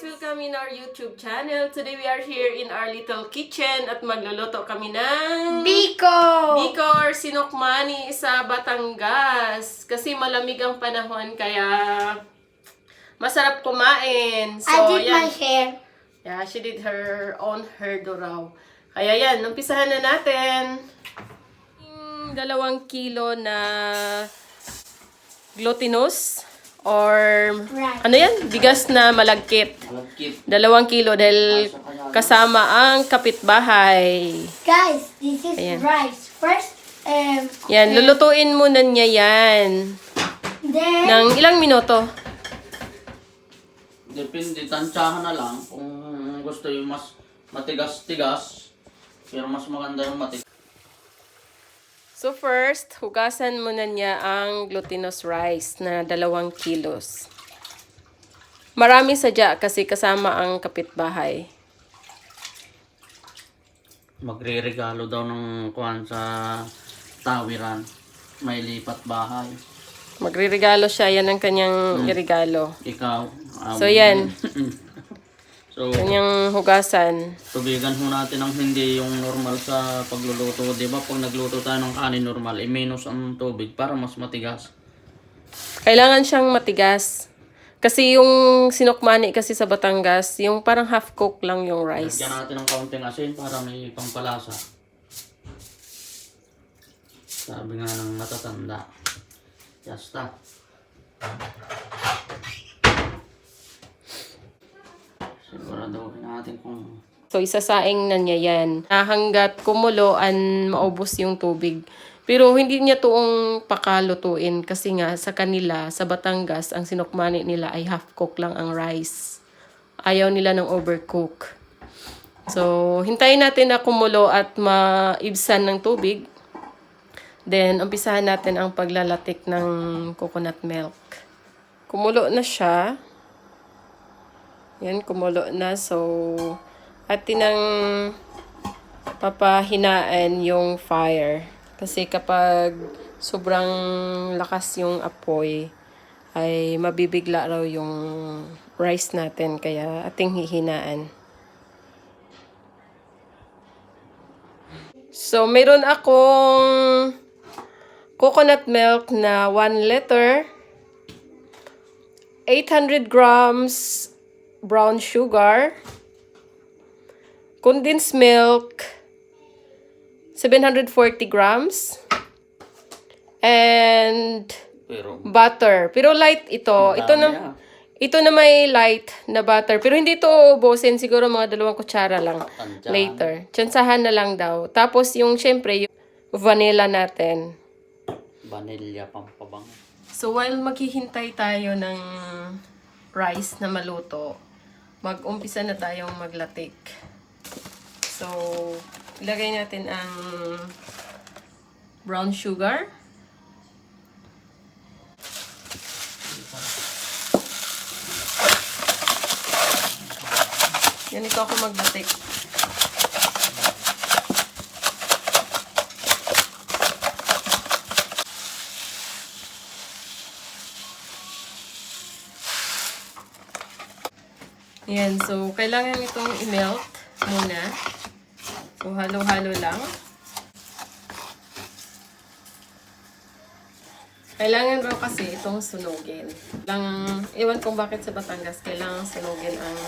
guys! Welcome in our YouTube channel. Today we are here in our little kitchen at magluluto kami ng Biko or Sinukmani sa Batangas. Kasi malamig ang panahon kaya masarap kumain. So, I did my hair. Yeah, she did her own hair do raw. Kaya yan, umpisahan na natin. 2 kilo na glutinous or ano yan? Bigas na malagkit. 2 kilo dahil kasama ang kapitbahay. Guys, this is Ayan. rice. First, Yan, lulutuin muna niya yan. then, Ng ilang minuto? Depende, tansyahan na lang kung gusto yung mas matigas-tigas. Pero mas maganda yung matigas. So first, hugasan muna niya ang glutinous rice na 2 kilos. Marami sadya kasi kasama ang kapitbahay. Magre-regalo daw ng kuwan sa tawiran. May lipat bahay. Magre-regalo siya, yan ang kanyang iregalo. Ikaw. So yan, So, kanyang hugasan. tubigan ho natin ang hindi yung normal sa pagluluto. Diba? Pag nagluto tayo ng kanin normal, i-minus ang tubig para mas matigas. Kailangan siyang matigas. Kasi yung sinukmani kasi sa Batangas, yung parang half cook lang yung rice. Lagyan natin ng kaunting asin para may pampalasa. Sabi nga ng matatanda. Yasta. Siguraduhin natin kung... So, isasaing na niya yan. Hanggat kumulo, maubos yung tubig. Pero hindi niya toong pakalutuin kasi nga sa kanila, sa Batangas, ang sinukmani nila ay half cook lang ang rice. Ayaw nila ng overcook. So, hintayin natin na kumulo at maibsan ng tubig. Then, umpisahan natin ang paglalatik ng coconut milk. Kumulo na siya. Yan, kumulo na. So, atin ang papahinaan yung fire. Kasi kapag sobrang lakas yung apoy, ay mabibigla raw yung rice natin. Kaya ating hihinaan. So, meron akong coconut milk na 1 liter, 800 grams brown sugar, condensed milk, 740 grams, and Pero, butter. Pero light ito. Ito na may light na butter. Pero hindi ito ubusin. Siguro mga 2 kutsara lang tansyahan. later. Tsansahan na lang daw. Tapos yung syempre, yung vanilla natin. Vanilla pampabang. So while maghihintay tayo ng rice na maluto, mag-umpisa na tayong maglatik. So, ilagay natin ang brown sugar. Ganito ako maglatik. Yan, so kailangan itong i-melt muna. So, halo-halo lang. Kailangan raw kasi itong sunugin. Ewan kung bakit sa Batangas, kailangan sunugin ang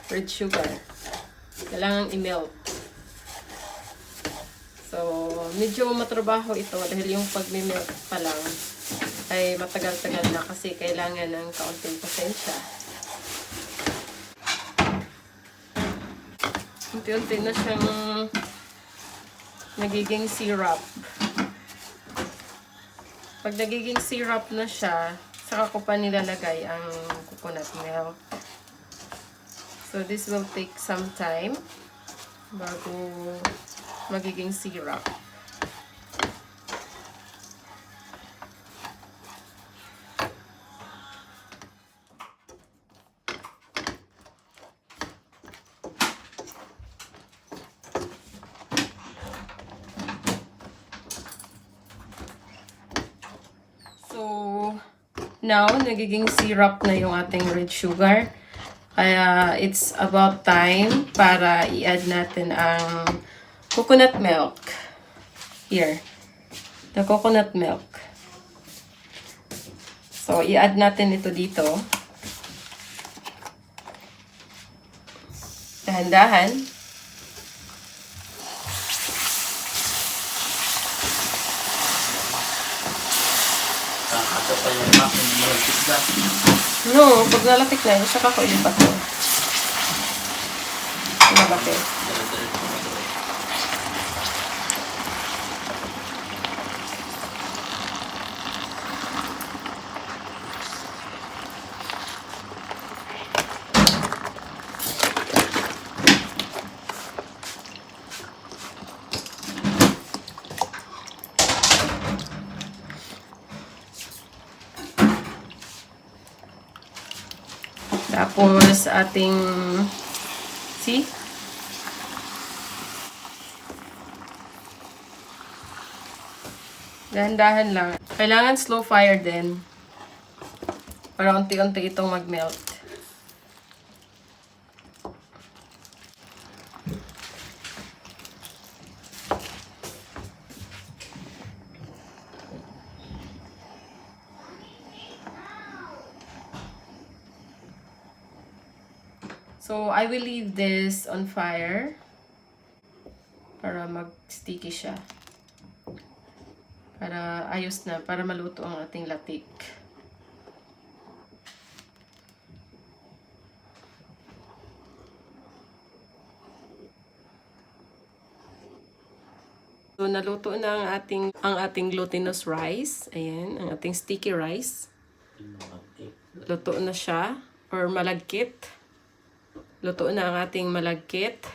red sugar. Kailangan i-melt. So, medyo matrabaho ito dahil yung pag-melt pa lang ay matagal-tagal na kasi kailangan ng kaunting pasensya. Unti-unti na siyang nagiging syrup. Pag nagiging syrup na siya, saka ko pa nilalagay ang coconut milk. So, this will take some time bago magiging syrup. So, now, nagiging syrup na yung ating red sugar. Kaya it's about time para i-add natin ang coconut milk. Here. The coconut milk. So, i-add natin ito dito. Dahan-dahan. Kakata pa yung aking malagkit gas. No, pag nalatik na yun, saka ko ilipat mo. Nalaki. Dire-diretso na ito. Tapos, ating, see? Dahan-dahan lang. Kailangan slow fire din. Para unti-unti itong mag-melt. So, I will leave this on fire para mag-sticky siya. Para ayos na, para maluto ang ating latik. So, naluto na ang ating glutinous rice. Ayan, ang ating sticky rice. Luto na siya, or malagkit. Luto na ang ating malagkit.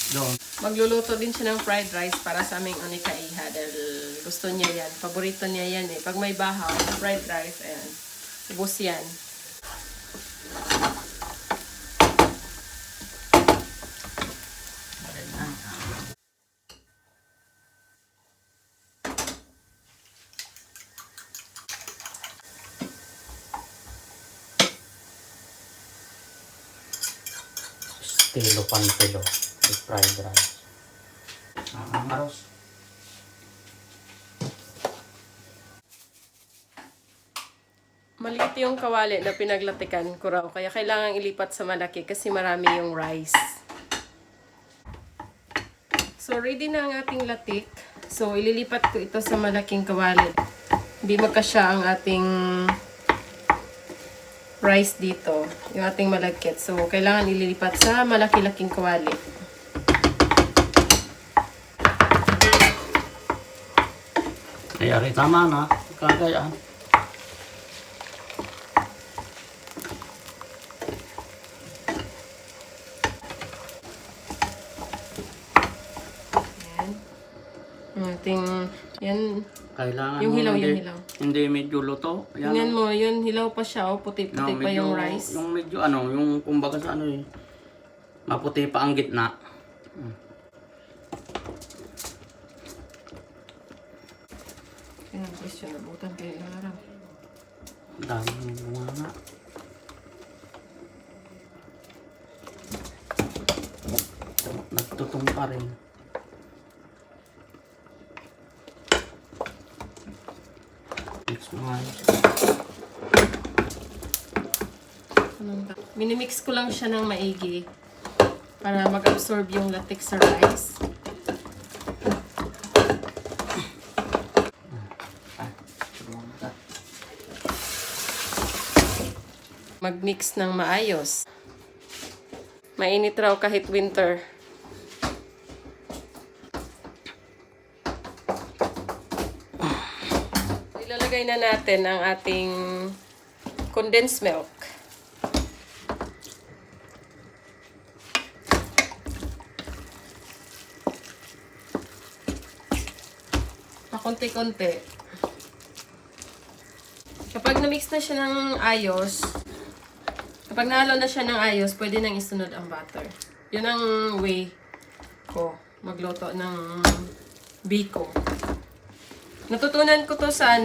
Doon. Magluluto din siya ng fried rice para sa aming unikaiha dahil gusto niya yan. Paborito niya yan eh. Pag may bahaw, fried rice, ayan. Ubus yan. Estilo pantelo. Fried rice. Aros. Maliit yung kawali na pinaglatikan ko raw. Kaya kailangan ilipat sa malaki kasi marami yung rice. So, ready na ang ating latik. So, ililipat ko ito sa malaking kawali. Hindi magkasya ang ating rice dito. Yung ating malagkit. So, kailangan ililipat sa malaki-laking kawali. Kaya rin tama na. Kagayaan. Yan. Yung ating, yan. Kailangan Yung mo hilaw, hindi, yung hilaw. Hindi medyo luto. Yan, Tingnan mo, yun, hilaw pa siya. Oh, puti-puti pa yung rice. Yung medyo yung kumbaga sa maputi pa ang gitna. Kaya guys, yun, nabutan kayo ng araw. Daming bunga nga. Nagtutong pa rin. Mix mo nga yun. Minimix ko lang siya ng maigi para mag-absorb yung latex sa rice. mag-mix ng maayos. Mainit raw kahit winter. Ilalagay na natin ang ating condensed milk. Pakunti-kunti. Kapag na-mix na siya ng ayos, kapag nahalo na siya ng ayos, pwede nang isunod ang butter. Yun ang way ko magluto ng biko. Natutunan ko to sa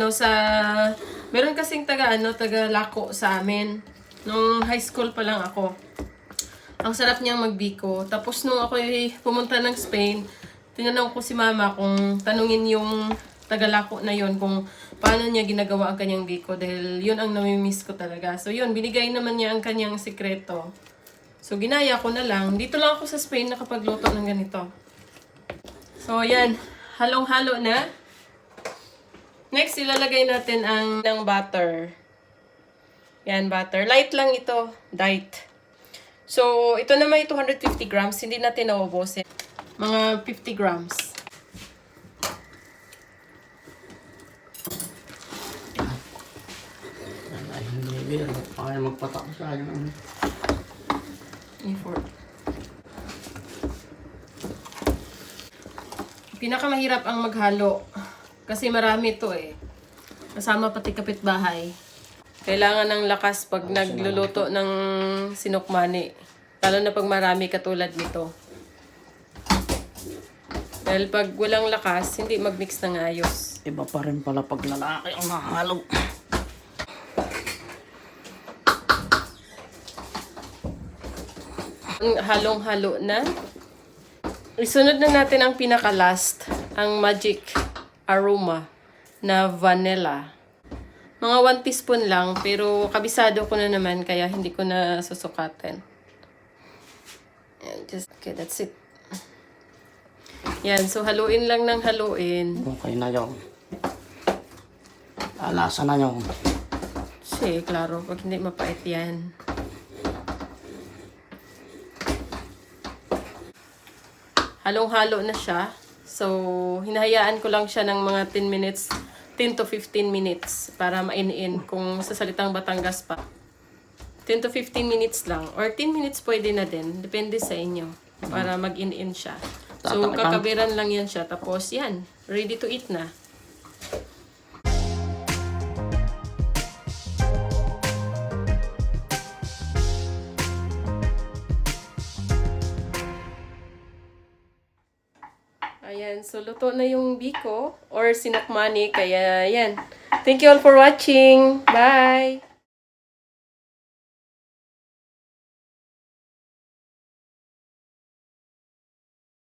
meron kasing taga lako sa amin. Nung high school pa lang ako. Ang sarap niyang magbiko. Tapos nung ako pumunta ng Spain, tinanong ko si mama kung tanungin yung tagalako na yon kung paano niya ginagawa ang kanyang biko dahil yun ang namimiss ko talaga. So yun, binigay naman niya ang kanyang sikreto. So ginaya ko na lang. Dito lang ako sa Spain nakapagluto ng ganito. So yan, halong-halo na. Next, ilalagay natin ng butter. Yan, butter. Light lang ito. Light. So, ito naman 250 grams. Hindi natin nauubusin. Mga 50 grams. Ay, hindi biro. Kaya magpatak sa akin. E4. Pinakamahirap ang maghalo. Kasi marami to eh. Kasama pati kapitbahay. Kailangan ng lakas pag nagluluto ng sinukmani. Lalo na pag marami katulad nito. Dahil pag walang lakas, hindi mag-mix ng ayos. Iba pa rin pala pag lalaki ang nahalo. Halong-halo na. Isunod na natin ang pinaka-last, ang magic aroma na vanilla. Mga 1 teaspoon lang, pero kabisado ko na naman, kaya hindi ko na susukatin. Okay, that's it. Yan, so haluin lang ng haluin. Okay na yun. Lalasa na yun. Kasi, klaro, pag hindi mapait yan. Halong-halo na siya. So, hinahayaan ko lang siya ng mga 10 to 15 minutes para mainiin kung sa salitang Batangas pa. 10 to 15 minutes lang. Or 10 minutes pwede na din. Depende sa inyo. Para mag-in siya. So, kakabiran lang yan siya. Tapos, yan. Ready to eat na. Ayan, so luto na yung biko or sinukmani. Kaya, yan. Thank you all for watching. Bye!